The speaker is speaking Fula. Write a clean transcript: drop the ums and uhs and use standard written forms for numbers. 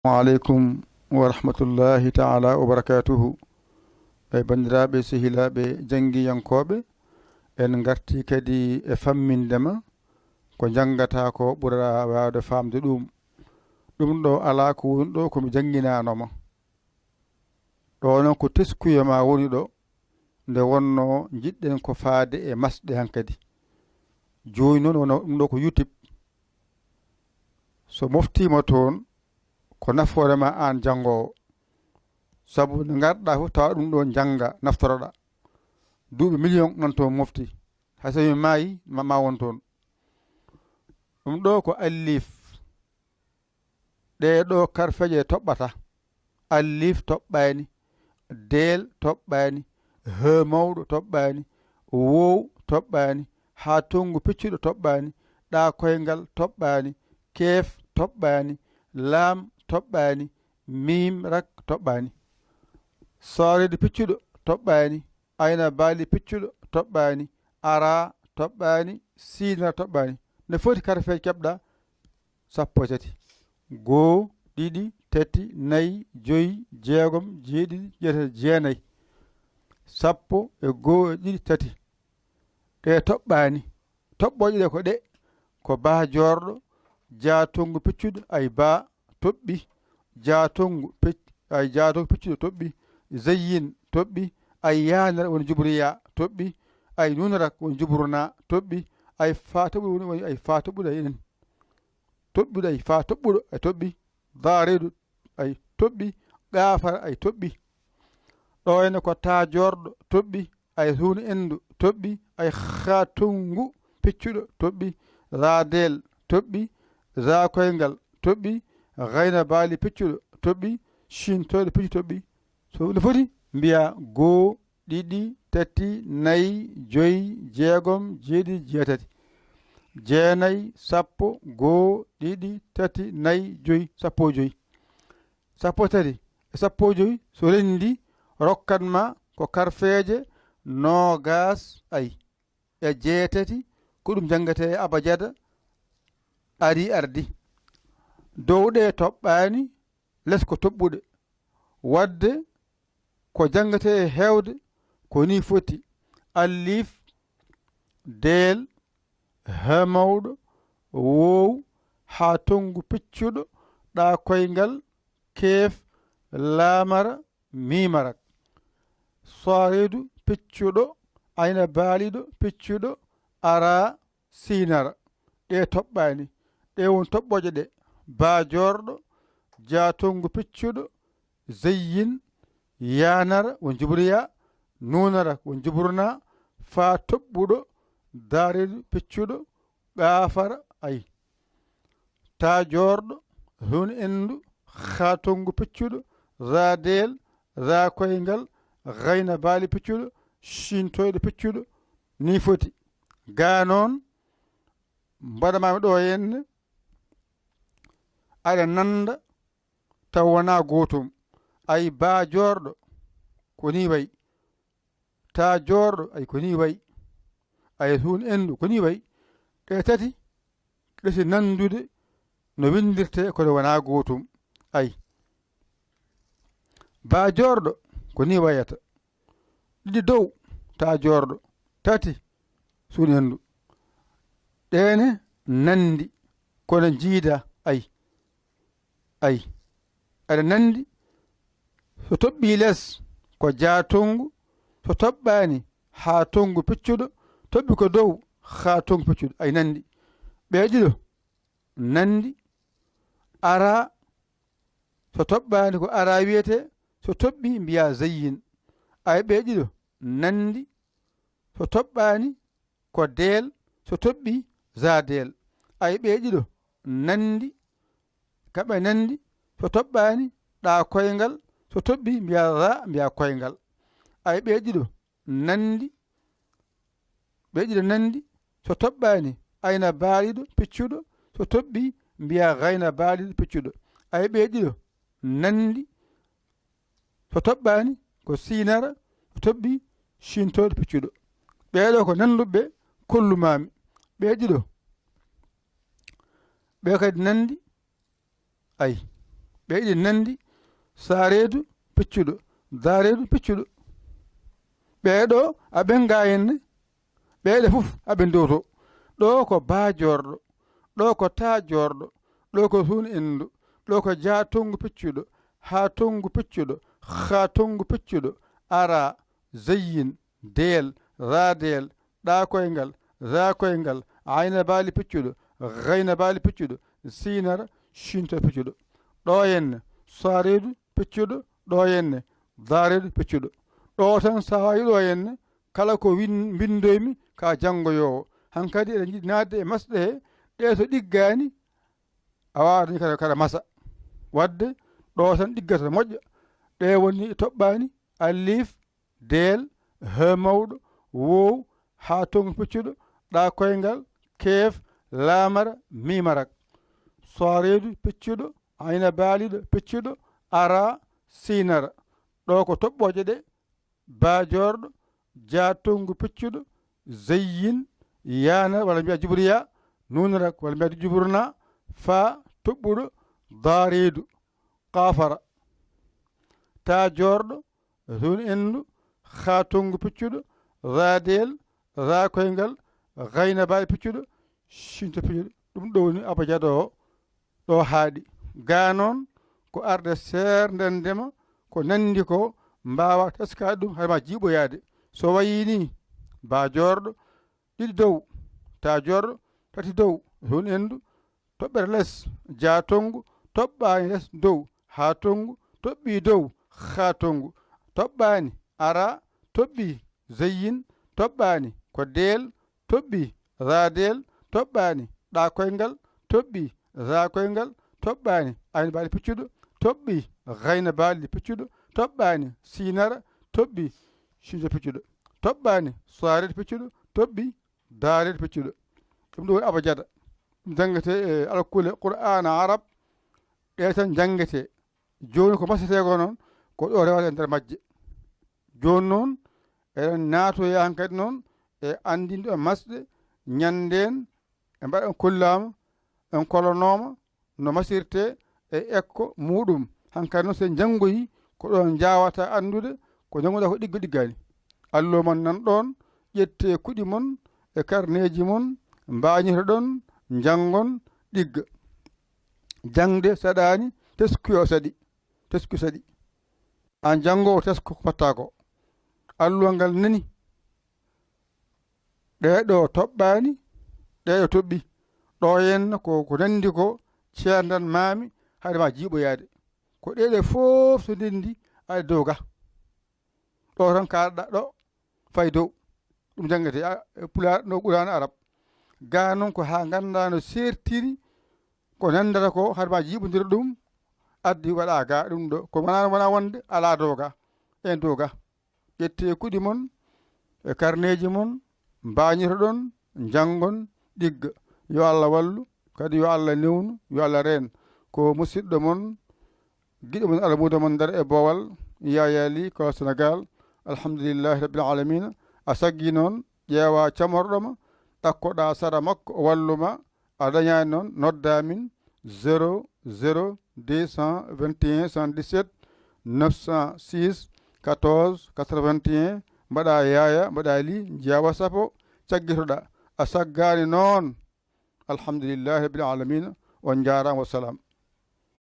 aleykum wa rahmatullahi taala wa barakatuhu bandiraɓe sehilaɓe jangguiyankoɓe en garti kadi e fammindema ko janggata ko ɓuura wawde famde ɗum ɗo ala ko woni ɗo komi jangguinanoma ɗo noon ko teskuya ma woni ɗo nde wonno jiɗɗen ko faade e masɗe hankadi joni noon wona ɗum ɗo ko YouTube so moftima toon ko nafoorema an janngowo sabu nde garɗa fof tawa ɗum ɗo jangga naftoroɗa duuɓi million nan toon mofti hay so mi maayi ma won toon ɗum ɗo ko allif ɗeɗo karfeje toɓɓata allif toɓɓani del toɓɓani he mawɗo toɓɓani wow toɓɓani ha tongu peccuɗo toɓɓani ɗa koyngal toɓɓani keef toɓɓani laam toɓɓani mim rak toɓɓani soorede piccuɗo toɓɓani ayna baali piccuɗo toɓɓani ara toɓɓani siinara toɓɓani ne foti karfeje keɓɗa 13 goo ɗiɗi tati nayyi joyyi jeegom jeeɗiɗi jeetati jeenayyi 12 e 2 tati ɗe toɓɓani toɓɓoje ɗe ko ɗe ko baajorɗo jaatongu peccuɗo ay baa toɓɓi jaatongu peccuɗo toɓɓi zeyyin toɓɓi ay yanara woni jubriya toɓɓi ay nunarak woni jubruna toɓɓi ay fa toɓɓuɗo woni ay fa toɓɓuɗo ay enen toɓɓuɗo ay fa toɓɓuɗo ay toɓɓi daaredu ay toɓɓi gaafara ay toɓɓi ɗo ene ko taajorɗo toɓɓi ay hunde endu toɓɓi ay hatongu peccuɗo toɓɓi raadel toɓɓi rakoyngal toɓɓi gayna baali peccuɗo toɓɓi shintoɗo peccu toɓɓi so no foti mbiya goo ɗiɗi tati nayyi joyyi jeegom jeeɗiɗi jeetati jeenayyi 10 goo ɗiɗi tati nayyi joyyi 15 13 e 15 so rendi rokkatma ko karfeje nogas ay e jeetati ko ɗum janggate e abajada ari ardi dow ɗe toɓɓani less ko toɓɓuɗe wadde ko janggate e hewde ko ni foti allif del he mawɗo wow ha tongu peccuɗo ɗa koyngal keef laamara mimarak soredu peccuɗo ayna baaliɗo peccuɗo ara siinara ɗe toɓɓani ɗe won toɓɓoje ɗe baajorɗo jaatongu peccuɗo zeyyin yanara won jubriya nunara won jubruna fa toɓɓuɗo daaredu peccuɗo gaafara ay taajorɗo hun endu hatongu peccuɗo raadel raakoyngal gayna baali peccuɗo shintoyɗo peccuɗo ni foti ga noon mbaɗamami ɗo henne aɗa nanda taw wona gotum ay baajorɗo ko ni wayi taajorɗo ay ko ni wayi ay hun endu ko ni wayi ɗe tati ɗesi nandude no windirte kono wona gotum ay baajorɗo ko ni wayata ɗiɗi dow taajorɗo tati sun endu ɗene nandi kono jiida ay aɗa nandi so toɓɓi less ko jaatongu so toɓɓani ha tongu peccuɗo toɓɓi ko dow ha tongu peccuɗo ay nandi ɓe ɗiɗo nandi ara so toɓɓani ko ara wiyete so toɓɓi mbiya zeyyin ay ɓe ɗiɗo nandi so toɓɓani ko del so toɓɓi zadel ay ɓe ɗiɗo nandi kaɓe nandi so toɓɓani ɗa koyngal so toɓɓi mbiya ra mbiya koyngal ay ɓe ɗiɗo nandi so toɓɓani ayna baaliɗo peccuɗo so toɓɓi mbiya gayna baaliɗo peccuɗo ay ɓe ɗiɗo nandi so toɓɓani ko siinara so toɓɓi shintoɗo peccuɗo ɓeɗo ko nanduɓe kollumami ɓe ɗiɗo ɓe kadi nandi ay ɓe ɗiɗi nandi saareedu piccuɗo daareedu piccuɗo ɓeeɗo aɓen ga henne ɓeeɗe fof aɓen dow to ɗo ko baajorɗo ɗo ko taajorɗo ɗo ko hun endu ɗo ko jaatongu piccuɗo haa tongu piccuɗo haa tongu piccuɗo ara zeyyin deel raadeel ɗaakoyngal raakoyngal ayna baali piccuɗo gayna baali piccuɗo siinara shinto piccuɗo ɗo henne saareedu piccuɗo ɗo henne daareedu piccuɗo ɗo tan so wayi ɗo henne kala ko bindoymi ka janngoyowo hankadi eɗen jiɗi naatde e masɗe he ɗe to ɗiggaani a wawata ni kada masa wadde ɗo tan ɗiggata moƴƴa ɗe woni toɓɓaani alif deel he mawɗo wow haa tongu piccuɗo ɗa koyngal keef laamara mimarak saareedu piccuɗo ayna baaliɗo piccuɗo ara siinara ɗo ko toɓɓoje ɗe baajorɗo jaatongu piccuɗo zeyyin yana walla mbiya jubriya nunarak walla mbiya juburna fa toɓɓuɗo daareedu kaafara taajorɗo hun endu haa tongu piccuɗo raadeel raakoyngal gayna baali piccuɗo shinto piccuɗo ɗum ɗo woni abajada o ɗo haaɗi ga noon ko arde seernden ndema ko nandi ko mbawa teskade ɗum hayma jiiɓoyaade so wayi ni baajorɗo ɗiɗi dow taajorɗo tati dow hun endu toɓɓere less jaatongu toɓɓaani less dow haa tongu toɓɓi dow haa tongu toɓɓaani ara toɓɓi zeyyin toɓɓaani ko deel toɓɓi raadeel toɓɓaani ɗaakoyngal toɓɓi raakoyngal toɓɓaani ayna baali piccuɗo toɓɓi gayna baali piccuɗo toɓɓaani siinara toɓɓi shinto piccuɗo toɓɓaani saareedu piccuɗo toɓɓi daareedu piccuɗo ɗum ɗo woni abajada ɗum janngete e alkule qur'ana arab ɗe tan janngete jooni ko masateko noon ko ɗo rewata e nder majje jooni noon eɗen naatoya hankadi noon e andinde e masɗe ñanden e mbaɗa en kollama en kolonoma no masirte e ekko muɗum hankadi noon sen janngoyi ko ɗon jawata andude ko jannguɗa ko ɗiggo ɗiggani alluwa mon nan ɗon ƴette kuɗi mon e karneji mon mbañita ɗon janngon ɗigga jangde saɗani teskuyo saɗi tesku saɗi an janngowo tesku ko patta ko alluwa ngal nani ɗeɗo toɓɓani ɗeɗo toɓɓi ɗo henna ko nandi ko ceerdan maami haade ma jiiɓoyaade ko ɗeɗe fof so ndendi aɗa dow ga ɗo tan kalɗa ɗo fay dow ɗum janggete pulaar no ɓurano arab ga noon ko ha ganda no sertiri ko nandata ko haade ma jiiɓodira ɗum addi waɗa ga ɗum ɗo ko wona wonde ala dow ga en dow ga ƴette kuɗi mon e karneji mon mbañita ɗon janggon ɗigga yo Allah wallu kadi yo Allah newnu yo Allah reen ko musidɗo mon giɗo mon alamudo mon nder e bowal yayali ko Sénégal alhamdulillahi rabbil alamina a saggi noon ƴeewa camorɗoma ɗakkoɗa sara makko o walluma a dañani noon nodda min 00 221 77 906 14 81 mbaɗa yaya mbaɗa li jeeya WhatsApp o caggitoɗa a saggani noon alhamdulillahi rabbil alamina on jarama wassalam